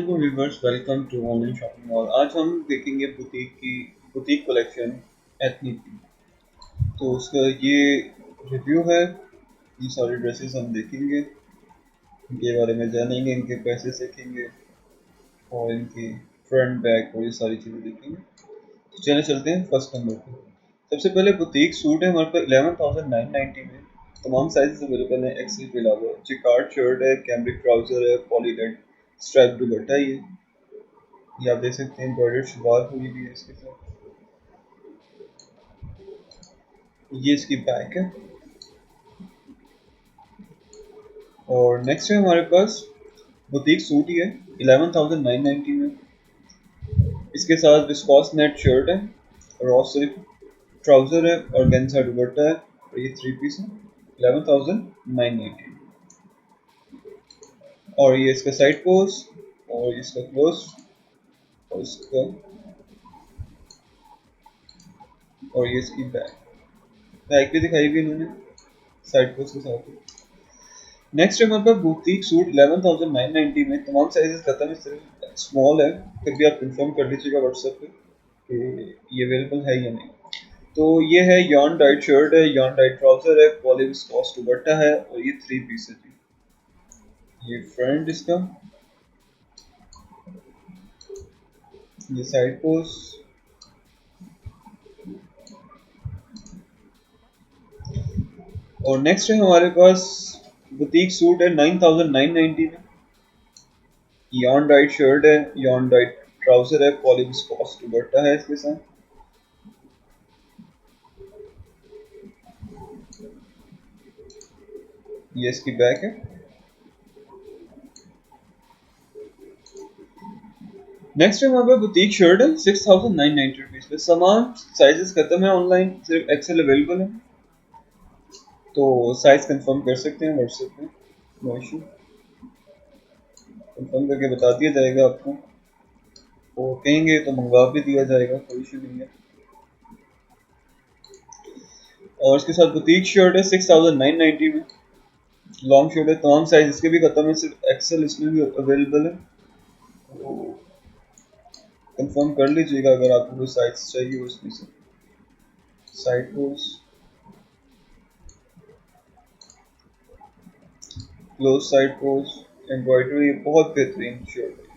अस्सलामुअलैकुम viewers, welcome to online shopping mall. आज हम देखेंगे बुटीक कलेक्शन एथनिक की। तो उसका ये रिव्यू है। ये सारी ड्रेसेस हम देखेंगे, इनके बारे में जानेंगे, इनके पैसे सीखेंगे और इनकी फ्रंट बैक और ये सारी चीज़ें देखेंगे। तो चले चलते हैं फर्स्ट नंबर पे। सबसे पहले बुटीक सूट है हमारे पास 11,990 में। तमाम साइजेस अवेलेबल हैं एक्सेल के अलावा। जिकार्ड शर्ट है, कैमरिक ट्राउजर है, पॉलीडेंट स्ट्राइप दुपट्टा। ये आप देख सकते हैं, एम्ब्रॉयडर्ड शलवार हुई भी है इसके साथ। ये इसकी बैक है। और नेक्स्ट है हमारे पास बुटीक सूट ही है 11,990 में। इसके साथ विस्कॉस नेट शर्ट है, रॉ सिल्क ट्राउजर है और गेंसा दुपट्टा है और ये थ्री पीस है 11,990। और ये इसका साइड पोज और इसका क्लोज और इसका और ये इसकी बैक बैक भी दिखाई भी इन्होंने साइड पोज के साथ। नेक्स्ट है हमारे पास बुटीक सूट 11,990 में। तमाम साइजेस खत्म है, सिर्फ स्मॉल है। फिर भी आप कंफर्म कर लीजिएगा व्हाट्सएप पे कि ये अवेलेबल है या नहीं। तो ये है यॉन डाइट शर्ट है, यॉन डाइट ट्राउजर है, पॉली विस्कोस दुपट्टा है और ये थ्री पीस है जी। ये फ्रंट इसका, ये साइड पोज। और नेक्स्ट है हमारे पास बुटीक सूट है 9,990 में। यॉन डाइट शर्ट है, यॉन डाइट ट्राउजर है, पॉली विस्कोस दुपट्टा है इसके साथ। ये इसकी बैक है। नेक्स्ट है हमारे पास बुटीक शर्ट है 6,990 रुपीज पे। सामान साइजेस खत्म है ऑनलाइन, सिर्फ एक्सेल अवेलेबल है। तो साइज कंफर्म कर सकते हैं व्हाट्सएप पे, नो इशू। कंफर्म करके बता दिया जाएगा आपको। वो कहेंगे तो मंगवा भी दिया जाएगा, कोई इशू नहीं है। और इसके साथ बुटीक शर्ट है 6,990 में। लॉन्ग शर्ट है, तमाम साइज इसके भी खत्म है, सिर्फ एक्सेल इसमें भी अवेलेबल है। तो कंफर्म कर लीजिएगा अगर आपको कोई साइज चाहिए उसमें से। Side pose, close side pose, embroidery, बहुत बेहतरीन शर्ट है।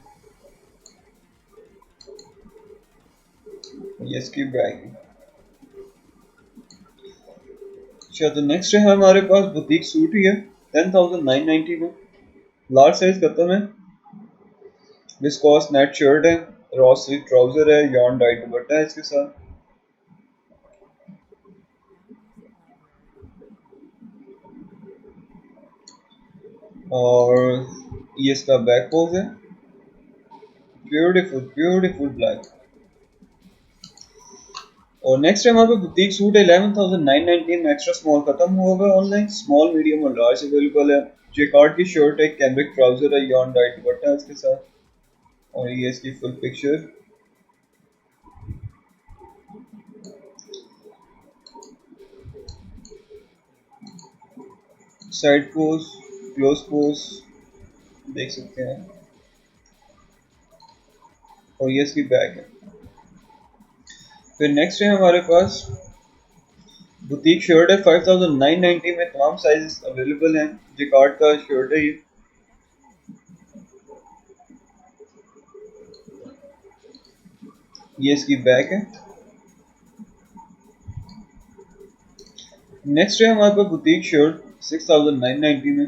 ये इसकी बैग है। अच्छा, तो नेक्स्ट है हमारे पास बुटीक सूट ही है 10,990 में। लार्ज साइज खत्म है। विस्कोस नेट शर्ट है, रॉ सिल्क ट्राउजर है, यॉन डाइट दुपट्टा है इसके साथ। और ये इसका बैक पोज है, ब्यूटीफुल ब्यूटीफुल ब्लैक। और नेक्स्ट है हमारे पास बुटीक सूट है 11,990 में। एक्स्ट्रा स्मॉल खत्म हुआ है ऑनलाइन, स्मॉल मीडियम और लार्ज अवेलेबल है। जेकार्ड की शर्ट है, कैमरिक ट्राउजर है, यॉन डाइट दुपट्टा है इसके साथ। और ये इसकी full picture. Side pose, close pose देख सकते हैं। और ये इसकी बैक है। फिर नेक्स्ट है हमारे पास बुटीक शर्ट है 5,990 में। तमाम साइजेस अवेलेबल हैं। जिकार्ड का शर्ट है ये इसकी बैक है। नेक्स्ट है हमारे पास बुटीक शर्ट 6,990 में।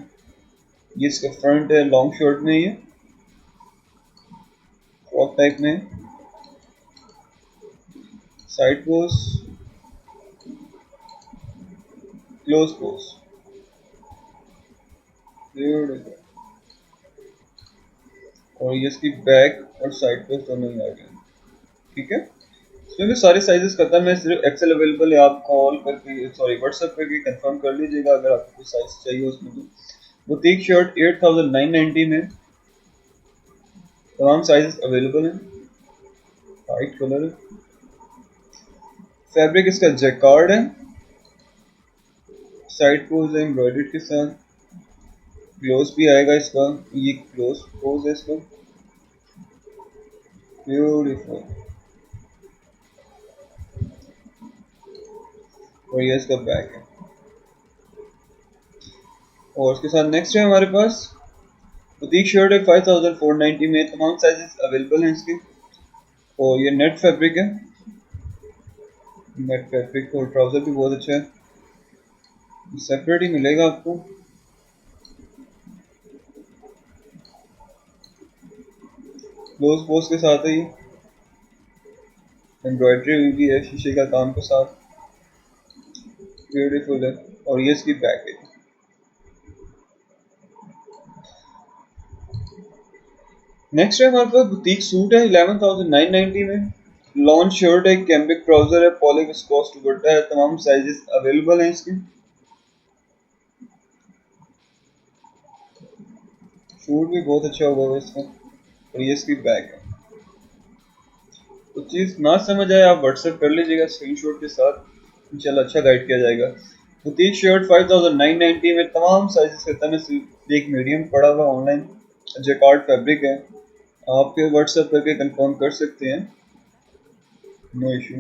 ये इसका फ्रंट है, लॉन्ग शर्ट में, ये फ्रॉक टाइप में। साइड पोज, क्लोज पोज, और ये इसकी बैक और साइड पोज दोनों ही आ गए। ठीक है, इसमें भी सारे साइजेस खत्म है, सिर्फ एक्सेल अवेलेबल है। आप कॉल करके, सॉरी, व्हाट्सएप करके कंफर्म कर लीजिएगा अगर आपको कोई साइज चाहिए उसमें। तो बुटीक शर्ट 8,990 में। तमाम साइजेस अवेलेबल हैं। वाइट कलर है, फैब्रिक इसका जैकार्ड है। साइड पोज है एम्ब्रॉयडर्ड के साथ। क्लोज भी आएगा इसका, ये क्लोज पोज है इसका। ब्यूटीफुल। और ये इसका बैक है। और उसके साथ नेक्स्ट है हमारे पास बुटीक शर्ट है 5490 में, तमाम साइजेस अवेलेबल हैं इसके। और ये नेट फैब्रिक है, नेट फैब्रिक, और ट्राउजर भी बहुत अच्छा है, सेपरेट ही मिलेगा आपको। क्लोज पोस्ट के साथ है, ये एम्ब्रॉयडरी हुई भी है शीशे का काम के साथ, ब्यूटीफुल है। और ये इसकी बैक है। नेक्स्ट है हमारे पास बुटीक सूट है 11990 में, लॉन्च शर्ट है, कैम्ब्रिक ट्राउजर है, पॉली विस्कोस दुपट्टा है, तमाम साइजेस अवेलेबल हैं इसके। शूट भी बहुत अच्छा होगा इसका। और ये इसकी बैक है। तो चीज़ ना समझ आए आप व्हाट्सएप कर लीजिएगा स्क्रीनशॉट के साथ, इंशाल्लाह अच्छा गाइड किया जाएगा। बुटीक शर्ट 5990 में, तमाम साइजेस खत्म है, सिर्फ एक मीडियम पड़ा हुआ ऑनलाइन, जैकार्ड फैब्रिक है, आप व्हाट्सएप करके कंफर्म कर सकते हैं, नो इशू।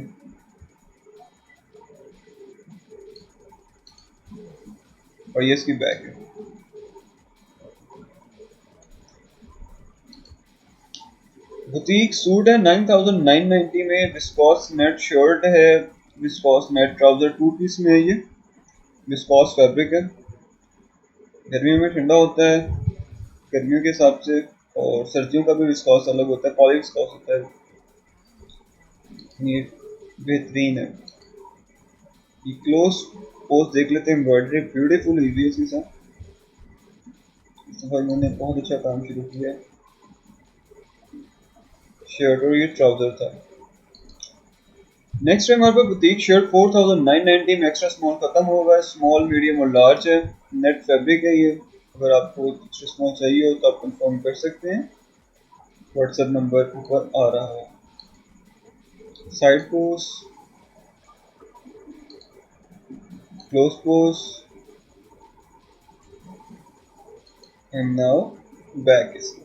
और ये इसकी बैक है। बुटीक सूट है 9990 में, विस्कॉस नेट शर्ट है, viscose net trouser, two piece में है ये, विस्कॉस फैब्रिक है, गर्मियों में ठंडा होता है गर्मियों के हिसाब से, और सर्दियों का भी विस्कॉस अलग होता है, पॉली विस्कॉस होता है, ये बेहतरीन है। ये क्लोज पोस्ट देख लेते हैं, एम्ब्रॉयडरी ब्यूटीफुल हुई है इसके साथ, इस दफा इन्होंने बहुत अच्छा काम शुरू किया है। शर्ट और ये ट्राउजर था। नेक्स्ट है हमारे पास बुटीक शर्ट 4990 में, एक्स्ट्रा स्मॉल खत्म होगा, स्मॉल मीडियम और लार्ज है, नेट फैब्रिक है ये, अगर आपको एक्स्ट्रा स्मॉल चाहिए हो तो आप कंफर्म कर सकते हैं, व्हाट्सएप नंबर ऊपर आ रहा है। Side post, close post, and now back इसकी।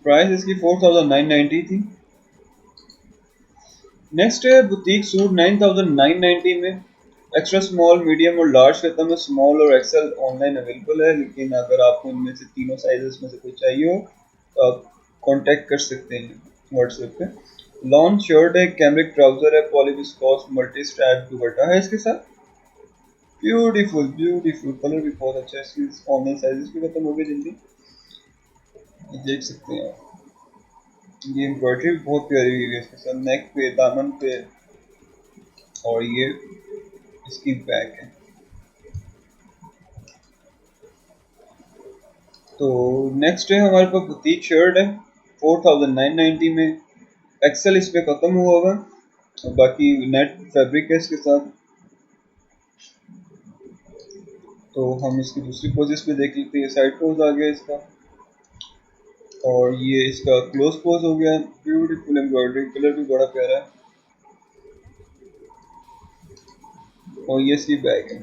प्राइस इसकी 4990 थी। नेक्स्ट है बुटीक सूट 9990 में, एक्स्ट्रा स्मॉल मीडियम और लार्ज खत्म है, स्मॉल और एक्सेल ऑनलाइन अवेलेबल है, लेकिन अगर आपको इनमें से तीनों साइजेस में से कोई चाहिए हो तो आप कांटेक्ट कर सकते हैं व्हाट्सएप पे। लॉन्च शर्ट है, कैम्ब्रिक ट्राउजर है, पॉली विस्कोस मल्टी स्ट्रैप दुपट्टा है इसके साथ, ब्यूटीफुल ब्यूटीफुल, कलर भी बहुत अच्छा है, इसकी ऑनलाइन साइजेस भी खत्म हो गए जल्दी, देख सकते हैं आप। ये एम्ब्रॉयडरी भी बहुत प्यारी हुई है इसके साथ, नेक पे, दामन पे, और ये इसकी बैक है। तो नेक्स्ट है हमारे पास बुटीक शर्ट है 4990 में, एक्सेल इस पे खत्म हुआ होगा, और बाकी नेट फैब्रिक है इसके साथ। तो हम इसकी दूसरी पोजिस पे देख लेते हैं, साइड पोज आ गया इसका, और ये इसका क्लोज पोज हो गया, ब्यूटीफुल एम्ब्रॉयडरी, कलर भी बड़ा प्यारा है, और ये इसकी बैक है।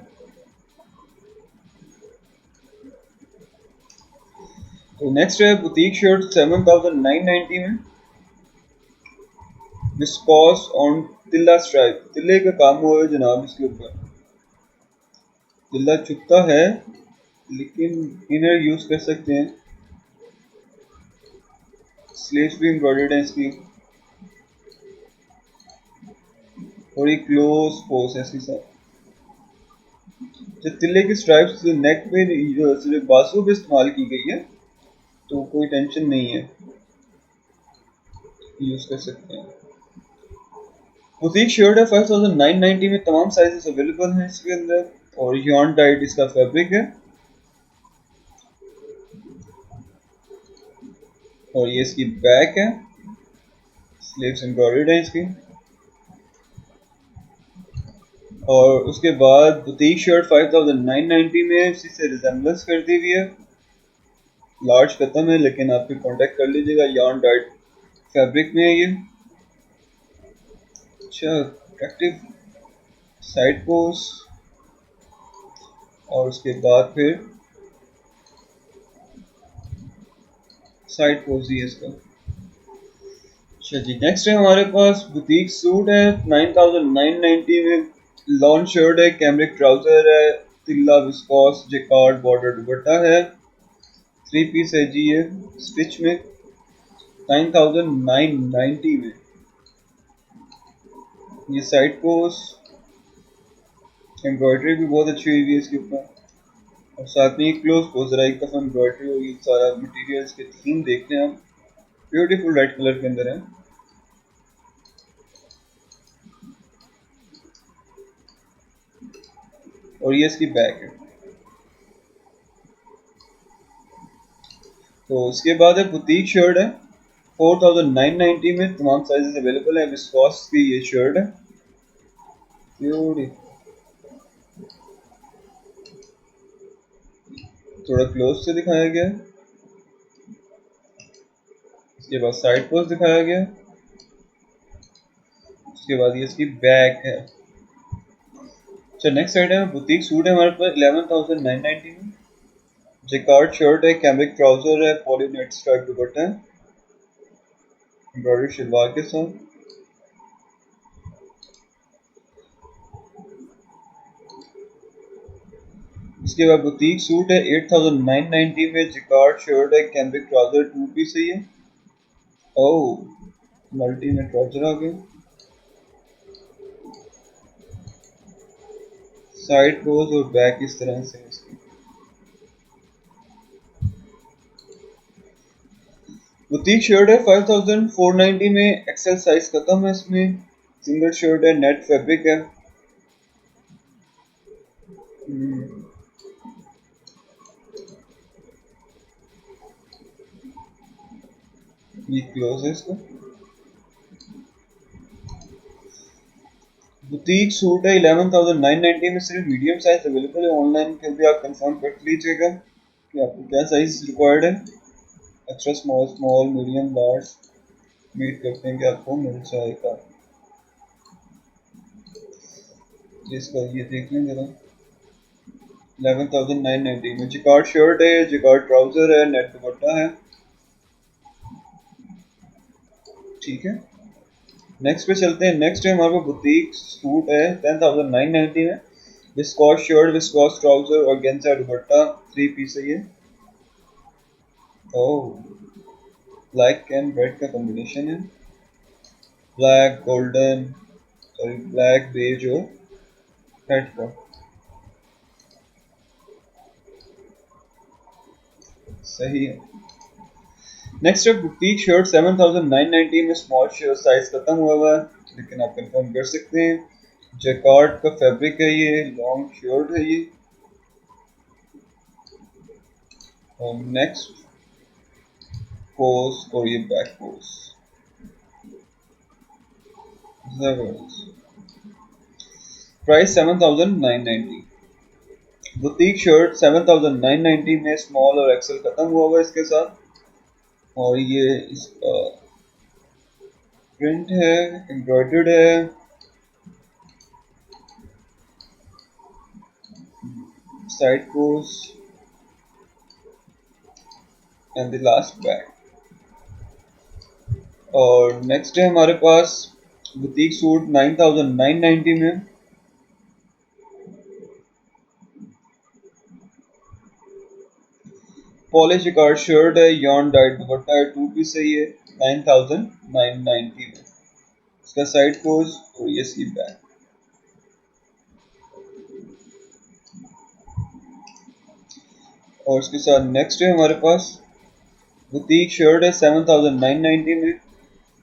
तो नेक्स्ट है बुटीक शर्ट 7990 में, विस्कॉस ऑन तिल्ला स्ट्राइप, तिल्ले का काम हुआ है जनाब इसके ऊपर, तिल्ला चुभता है लेकिन इनर यूज कर सकते हैं, स्लीव्स भी एम्ब्रॉयडर्ड है इसकी, और एक क्लोज पोज है इसके साथ। जब तिल्ले की स्ट्राइप्स नेक पे सिर्फ बाजू पे इस्तेमाल की गई है तो कोई टेंशन नहीं है, यूज कर सकते हैं। बुटीक शर्ट है 5990 में, तमाम साइजेस अवेलेबल हैं इसके अंदर, और यॉन टाइट इसका फैब्रिक है, और ये इसकी बैक है, स्लीव्स एम्ब्रॉयडर्ड है इसकी। और उसके बाद बुटीक शर्ट 5990 में इसी से रिजेम्बलेंस कर दी हुई है, लार्ज खत्म है लेकिन आप भी कांटेक्ट कर लीजिएगा, यॉन टाइट फैब्रिक में है ये, अच्छा अट्रैक्टिव साइड पोज, और उसके बाद फिर साइड पोज ही है इसका। अच्छा जी, नेक्स्ट है हमारे पास बुटीक सूट है 9990 में। लॉन शर्ट है, कैमरिक ट्राउजर है, तिल्ला विस्कॉस जेकार्ड बॉर्डर दुपट्टा है, 3 पीस है जी ये स्टिच में 9990 में। ये साइड पोज एम्ब्रॉयडरी भी बहुत अच्छी हुई है इसके ऊपर, और साथ में ये क्लोज पोज जरा एक दफा एम्ब्रॉयडरी होगी। सारा मटेरियल इसके थीम देख लें आप, ब्यूटीफुल रेड कलर के अंदर है। और ये इसकी बैक है। तो उसके बाद है बुटीक शर्ट है 4990 में, तमाम साइजेस अवेलेबल है। विस्कॉस की ये शर्ट है, ब्यूटीफुल। थोड़ा क्लोज से दिखाया गया है। इसके बाद साइड पोज दिखाया गया है। उसके बाद ये इसकी बैक है। अच्छा, नेक्स्ट साइड है बुटीक सूट है हमारे पास 11990 में। जेकार्ड शर्ट है, कैमरिक ट्राउजर है, पॉली नेट स्ट्राइप दुपट्टा है, एम्ब्रॉयडरी शलवार के साथ। इसके बाद बुटीक सूट है 8990 में। जेकार्ड शर्ट है, कैमरिक ट्राउजर 2 पीस है ये। ओह, मल्टी में ट्राउजर आ गए। साइड पोज और बैक इस तरह से इसकी। बुटीक शर्ट है 5490 में। एक्सेल साइज खत्म है इसमें। सिंगल शर्ट है, नेट फैब्रिक है। ये क्लोज है इसका। बुटीक सूट है 11990 में, सिर्फ मीडियम साइज अवेलेबल है। ऑनलाइन फिर भी आप कंफर्म कर लीजिएगा कि आपको क्या साइज रिक्वायर्ड है। Extra small, small, medium, large उम्मीद करते हैं कि आपको मिल जाएगा। इसका ये देख लें जरा, 11990 में। जिकार्ड शर्ट है, जिकार्ड ट्राउजर है, नेट दुपट्टा है। ठीक है, नेक्स्ट पे चलते हैं। नेक्स्ट है हमारे पास बुटीक सूट है 10990 में। विस्कॉस शर्ट, विस्कॉस ट्राउजर और गेंजा दुपट्टा 3 पीस है ये। ओह, ब्लैक एंड रेड का कॉम्बिनेशन है। Black golden, sorry black beige और रेड का, सही है। नेक्स्ट है बुटीक शर्ट 7990 में। स्मॉल शर्ट साइज खत्म हुआ है, लेकिन आप कंफर्म कर सकते हैं। जैकार्ड का फैब्रिक है ये, लॉन्ग शर्ट है ये। और नेक्स्ट पोज और ये बैक पोज जबरदस्त। प्राइस 7990। बुटीक शर्ट 7990 में। स्मॉल और एक्सेल खत्म हुआ हुआ इसके साथ। और ये इसका प्रिंट है, एम्ब्रॉयडर्ड है। Side pose and the last back. और नेक्स्ट है हमारे पास बुटीक सूट 9990 में। पॉलिश जिकार्ड शर्ट है, यॉर्न डाइट दुपट्टा है, 2 पीस है ये 9990 में। इसका साइड पोज और ये इसकी बैक। और इसके साथ नेक्स्ट है हमारे पास बुटीक शर्ट है 7990 में।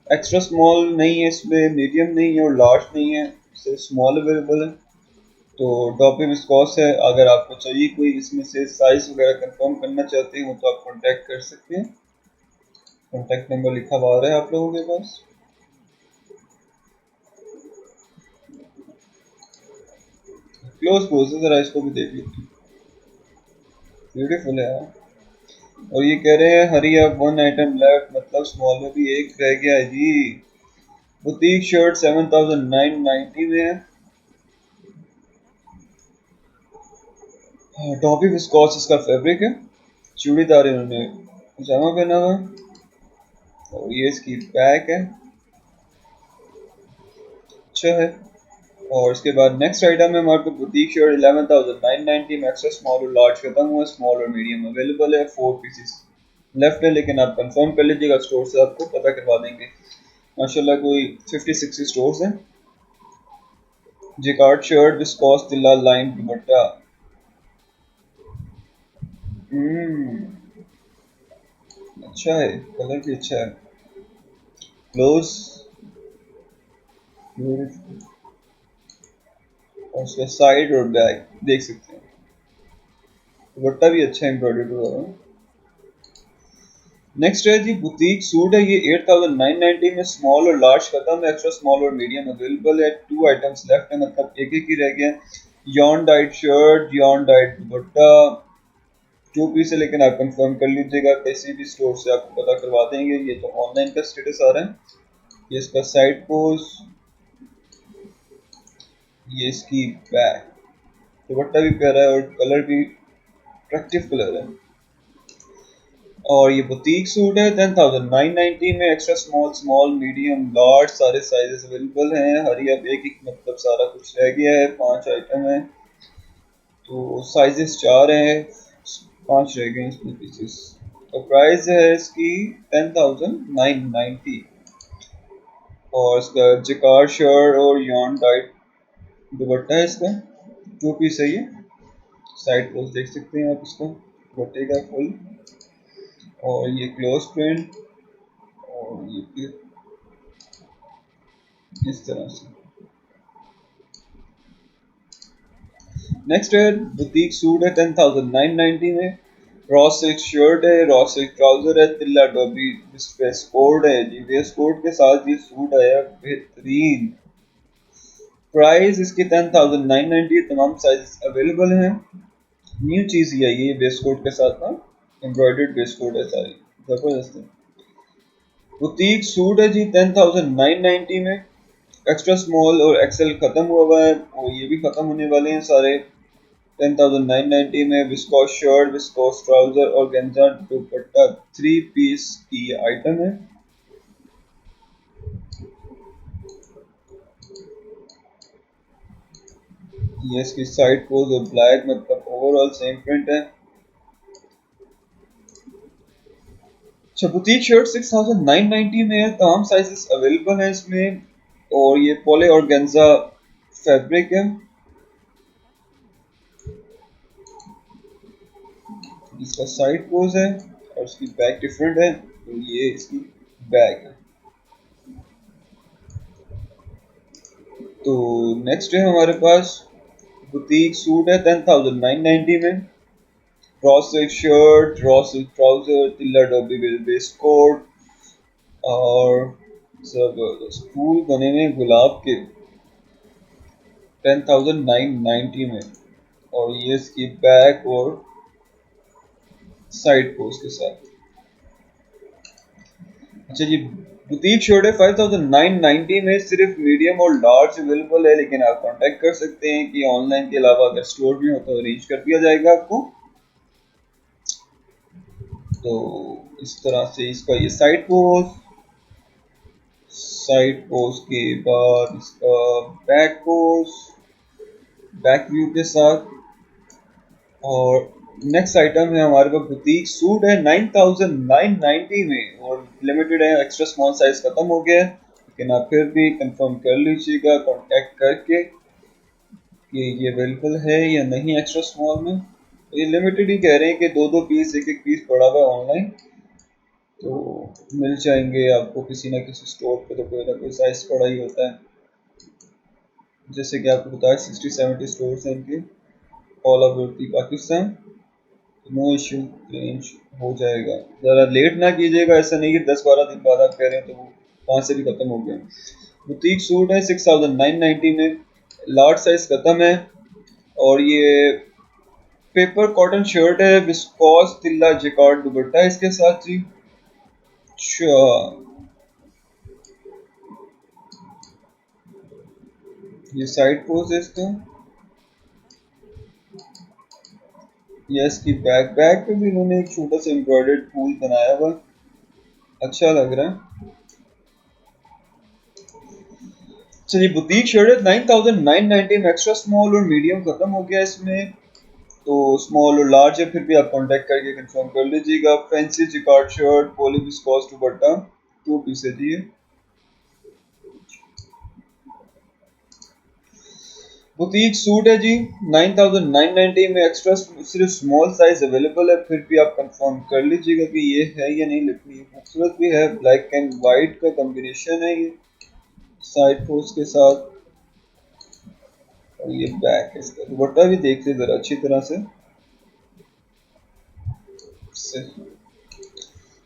एक्स्ट्रा स्मॉल नहीं है इसमें, मीडियम नहीं है और लार्ज नहीं है, सिर्फ स्मॉल अवेलेबल है। तो डॉपी विस्कॉस है। अगर आपको चाहिए कोई इसमें से साइज वगैरह कंफर्म करना चाहते हो तो आप कांटेक्ट कर सकते हैं। कांटेक्ट नंबर लिखा हुआ आ रहा है आप लोगों के पास। क्लोज पोज है, जरा इसको भी देख लीजिए, ब्यूटीफुल है यार। और ये कह रहे हैं हरी अब 1 आइटम लेफ्ट, मतलब स्मॉल में भी एक रह गया है जी। बुटीक शर्ट 7990 में है। डॉबी विस्कॉस इसका फैब्रिक है। चूड़ीदार इन्होंने पजामा पहना हुआ है। और ये इसकी बैक है, अच्छा है। और इसके बाद नेक्स्ट आइटम है हमारे पास बुटीक शर्ट 11,990 में, एक्स्ट्रा स्मॉल और लार्ज खत्म हुआ, स्मॉल और मीडियम अवेलेबल है, 4 पीसेस लेफ्ट है, लेकिन आप कंफर्म कर लीजिएगा, स्टोर से आपको पता करवा देंगे। माशाल्लाह कोई 50-60 स्टोर्स हैं। Jacquard shirt viscose tilla line dupatta, अच्छा है, कलर भी अच्छा है। क्लोज और उसका साइड और बैक देख सकते हैं, दुपट्टा भी अच्छा एम्ब्रॉयडर्ड हुआ है। नेक्स्ट है जी बुटीक सूट है, ये 8,990 में, स्मॉल और लार्ज खत्म है, एक्स्ट्रा स्मॉल और मीडियम अवेलेबल है, 2 आइटम्स लेफ्ट है, मतलब एक एक ही रह गया। Yarn dyed shirt, yarn dyed दुपट्टा, 2 पीस है, लेकिन आप कंफर्म कर लीजिएगा, किसी भी स्टोर से आपको पता करवा देंगे। ये तो ऑनलाइन का स्टेटस आ रहा है। ये इसका साइड पोज, ये इसकी बैक, दुपट्टा भी प्यारा है और कलर भी अट्रैक्टिव कलर है। और ये बुटीक सूट है 10,990 में, extra small, small, medium, large सारे साइजेस अवेलेबल हैं। हरी अब एक एक मतलब सारा कुछ रह गया है, 5 आइटम है, तो साइजेस 4 हैं, 5 रह गए हैं इसमें पीसेस। तो प्राइस है इसकी 10,990। और इसका जिकार शर्ट और यॉन डाइट दुपट्टा है इसका, 2 पीस है ये। साइड पोस्ट देख सकते हैं आप इसका, दुपट्टे का फुल, और ये क्लोज प्रिंट, और ये इस तरह से। नेक्स्ट है बुटीक सूट है 10,990 में, रॉ सिल्क शर्ट है, रॉ सिल्क ट्राउजर है, तिल्ला डॉबी वेस्ट कोट है जी, वेस्ट कोट के साथ ये सूट आया बेहतरीन। प्राइस इसकी 10,990, तमाम साइज अवेलेबल हैं। न्यू चीज ये आई है वेस्ट कोट के साथ ना, एम्ब्रॉयडर्ड वेस्ट कोट है सारी, जबरदस्त है। बुटीक सूट है जी 10,990 में, एक्स्ट्रा स्मॉल और एक्सेल खत्म हुआ है, और ये भी खत्म होने वाले हैं सारे। 10,990 में विस्कोस शर्ट, विस्कोस ट्राउजर और गेंजा दुपट्टा, 3 पीस की आइटम है। ये इसकी साइड पोज और ब्लैक, मतलब ओवरऑल सेम प्रिंट है। अच्छा बुटीक शर्ट 6,990 में है, तमाम साइजेस अवेलेबल हैं इसमें, और ये पॉली ऑर्गेन्जा फैब्रिक है। इसका साइड पोज है और इसकी बैक डिफरेंट है, तो ये इसकी बैक है। तो नेक्स्ट है हमारे पास बुटीक सूट है 10,990 में, raw silk shirt, raw silk trouser, tilla dobby waistcoat, और सब फूल बने हुए गुलाब के 10,990 में, और ये इसकी बैक और साइड पोस्ट के साथ। अच्छा जी बुटीक शर्ट है 5,990 में, सिर्फ मीडियम और लार्ज अवेलेबल है, लेकिन आप कांटेक्ट कर सकते हैं कि ऑनलाइन के अलावा अगर स्टोर में हो तो अरेंज कर दिया जाएगा आपको। तो इस तरह से इसका ये साइड पोस्ट के बाद इसका बैक पोस्ट, बैक व्यू के साथ। और नेक्स्ट आइटम है हमारे पास बुटीक सूट है 9,990 में, और लिमिटेड है, एक्स्ट्रा स्मॉल साइज खत्म हो गया है, लेकिन आप फिर भी कंफर्म कर लीजिएगा कांटेक्ट करके कि ये अवेलेबल है या नहीं एक्स्ट्रा स्मॉल में। तो ये लिमिटेड ही कह रहे हैं कि 2-2 पीस, एक एक पीस पड़ा हुआ है ऑनलाइन, तो मिल जाएंगे आपको किसी ना किसी स्टोर पे, तो कोई ना कोई साइज पड़ा ही होता है। जैसे कि आपको बताया 60-70 स्टोर्स हैं इनके all over Pakistan, no issue, range हो जाएगा। ज़रा लेट ना कीजिएगा, ऐसा नहीं कि 10-12 दिन बाद आप कह रहे हैं तो वो वहाँ से भी ख़त्म हो गया। बुटीक सूट है 6,990 में, लार्ज साइज ख़त्म है, और ये पेपर कॉटन शर्ट है, विस्कोस तिल्ला जैकार्ड दुपट्टा है इसके साथ जी। अच्छा ये साइड पोज है इसका, ये इसकी बैक पे भी इन्होंने एक छोटा सा एम्ब्रॉयडर्ड फूल बनाया हुआ, अच्छा लग रहा है। चलिए बुटीक शर्ट है 9990 में, एक्स्ट्रा स्मॉल और मीडियम खत्म हो गया इसमें, तो स्मॉल और लार्ज है, फिर भी आप कांटेक्ट करके कंफर्म कर लीजिएगा। Fancy jacquard shirt poly viscose दुपट्टा 2 पीस है जी। बुटीक सूट है जी 9990 में, एक्स्ट्रा सिर्फ स्मॉल साइज अवेलेबल है, फिर भी आप कंफर्म कर लीजिएगा कि ये है या नहीं। लेकिन ये खूबसूरत भी है, ब्लैक एंड वाइट का कॉम्बिनेशन है ये साइड पोस्ट के साथ। और ये बैक है, इसका दुपट्टा भी देख लीजिए जरा अच्छी तरह से।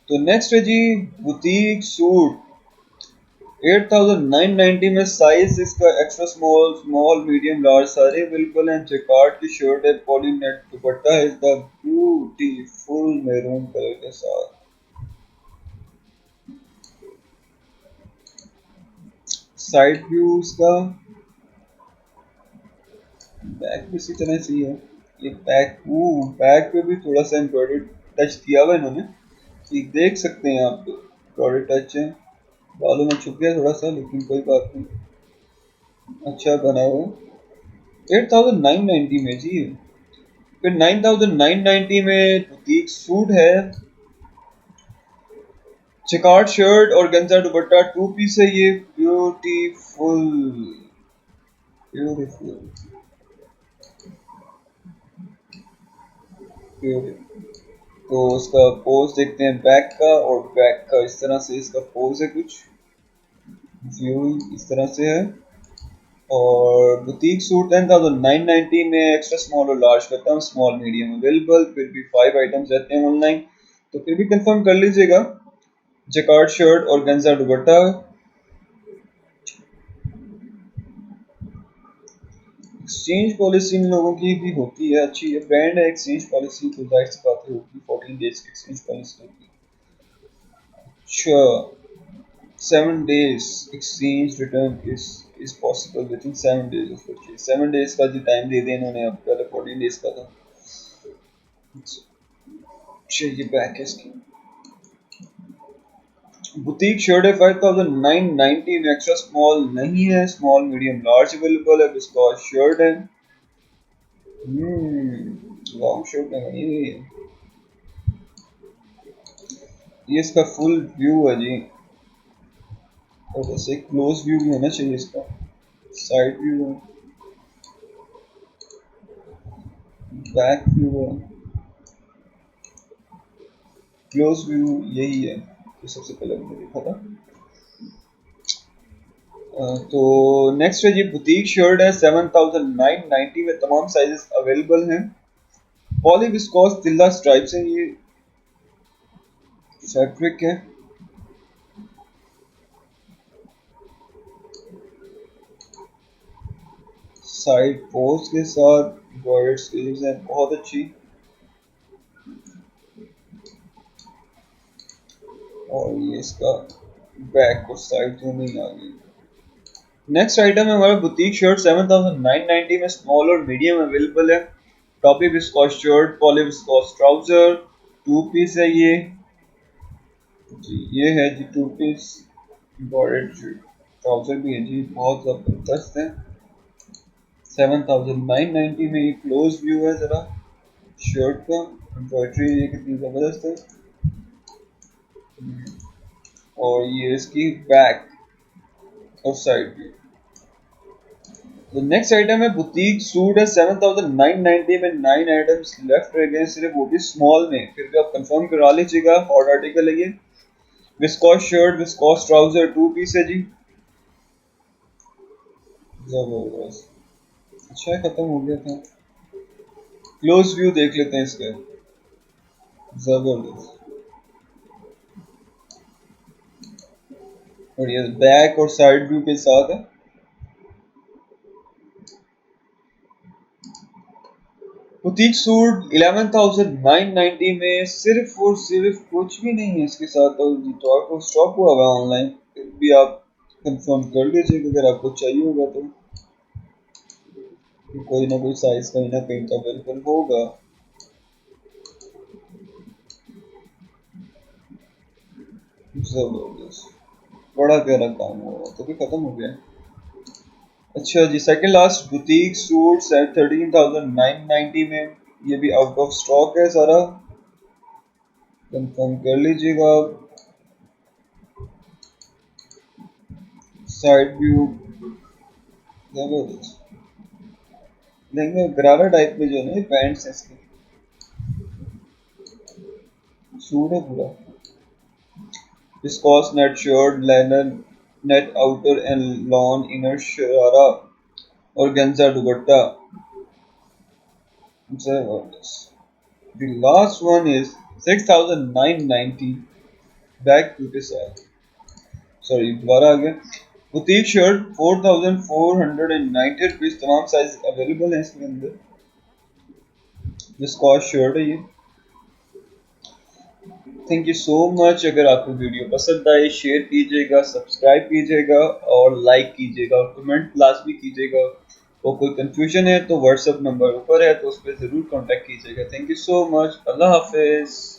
तो नेक्स्ट है जी बुटीक सूट 8990 में, साइज इसका extra small, small, medium, large सारे अवेलेबल हैं। जैकार्ड की शर्ट है, पॉली नेट दुपट्टा है इसका ब्यूटीफुल मैरून कलर के साथ। साइड व्यू इसका, बैक भी इसी तरह से ही है। ये बैक पे भी थोड़ा सा एम्ब्रॉयडरी टच दिया हुआ है इन्होंने, ये देख सकते हैं आप, एम्ब्रॉयडरी टच है। बालों में छुप गया थोड़ा सा, लेकिन कोई बात नहीं, अच्छा बना हुआ है। 8990 में जी। फिर 9990 में बुटीक सूट है, चिकार्ड शर्ट और गंजा दुपट्टा 2 पीस है ये, ब्यूटीफुल ब्यूटीफुल ब्यूटीफुल। तो उसका पोज देखते हैं बैक का, और बैक का इस तरह से इसका पोज है, कुछ व्यू इस तरह से है। और बुटीक सूट 10990 में, एक्स्ट्रा स्मॉल और लार्ज करता हूँ, स्मॉल मीडियम अवेलेबल, फिर भी 5 आइटम्स रहते हैं ऑनलाइन, तो फिर भी कंफर्म कर लीजिएगा। जैकार्ड शर्ट और गंजा दुपट्टा। एक्सचेंज पॉलिसी इन लोगों की भी होती है, अच्छी है, ब्रांड है, एक्सचेंज पॉलिसी तो जाहिर सी बात होगी, 14 डेज की एक्सचेंज पॉलिसी होगी। अच्छा, 7 days exchange return is possible within 7 days of purchase। 7 days का जो टाइम दे दें इन्होंने, अब पहले 14 days का था। चाहिए बैक है इसकी। बुटीक शर्ट है 5990 में, एक्स्ट्रा स्मॉल नहीं है, स्मॉल मीडियम लार्ज अवेलेबल है। इसका शर्ट है लॉन्ग शर्ट है नहीं, ये इसका फुल व्यू है जी, और वैसे क्लोज व्यू भी होना चाहिए इसका, साइड व्यू है, बैक व्यू है, क्लोज व्यू यही है जो सबसे पहले हमने देखा था। तो नेक्स्ट है जी बुटीक शर्ट है 7990 में, तमाम साइजेस अवेलेबल हैं। पॉली विस्कोस तिल्ला स्ट्राइप्स है ये, फैब्रिक है। साइड पोस्ट के साथ एम्ब्रॉयडर्ड स्लीव्स हैं, बहुत अच्छी। और ये इसका बैक और साइड दोनों ही आ गई। नेक्स्ट आइटम है हमारा बुटीक शर्ट 7990 में, स्मॉल और मीडियम अवेलेबल है। टॉपी viscose shirt, poly viscose trouser 2 piece है ये जी, ये है जी 2 पीस एम्ब्रॉयडर्ड ट्राउजर भी है जी, बहुत जबरदस्त है। 7990 में ये क्लोज व्यू है जरा शर्ट का, एम्ब्रॉयडरी ये कितनी जबरदस्त है। और ये इसकी बैक और साइड व्यू। तो नेक्स्ट आइटम है बुटीक सूट है 7990 में, 9 आइटम्स लेफ्ट रह गए सिर्फ, वो भी स्मॉल में, फिर भी आप कंफर्म करा लीजिएगा, हॉट आर्टिकल है ये। Viscose shirt, viscose trouser 2 piece है जी, जबरदस्त, अच्छा खत्म हो गया था। क्लोज व्यू देख लेते हैं इसके, जबरदस्त। और ये बैक और साइड व्यू के साथ है। बुटीक सूट 11990 में, सिर्फ और सिर्फ कुछ भी नहीं है इसके साथ, तो स्टॉक हुआ हुआ ऑनलाइन, फिर भी आप कंफर्म कर लीजिएगा अगर आपको चाहिए होगा तो, कोई ना कोई साइज कहीं ना कहीं तो अवेलेबल होगा। जबरदस्त, बड़ा प्यारा काम हुआ है, तो भी खत्म हो गया। अच्छा जी, सेकंड लास्ट बुटीक सूट्स है 13,990 में, ये भी आउट ऑफ स्टॉक है सारा, कंफर्म कर लीजिएगा। साइड व्यू जबरदस्त, लहंगा गरारा टाइप में जो है ना, पैंट्स है इसके, सूट है पूरा, viscose net shirt, linen net outer and lawn inner sharara और गेंजा दुपट्टा, जबरदस्त। The last one is 6,990 back to the side. Sorry, दोबारा आ गया। बुटीक शर्ट 4,490 रुपीज, तमाम साइज अवेलेबल है इसके अंदर, विस्कॉस शर्ट है ये। Thank you so much. अगर आपको वीडियो पसंद आए शेयर कीजिएगा, सब्सक्राइब कीजिएगा और लाइक कीजिएगा और कमेंट लाजमी कीजिएगा। और कोई कंफ्यूजन है तो व्हाट्सएप नंबर ऊपर है, तो उस पर ज़रूर कांटेक्ट कीजिएगा। Thank you so much. अल्लाह हाफिज़।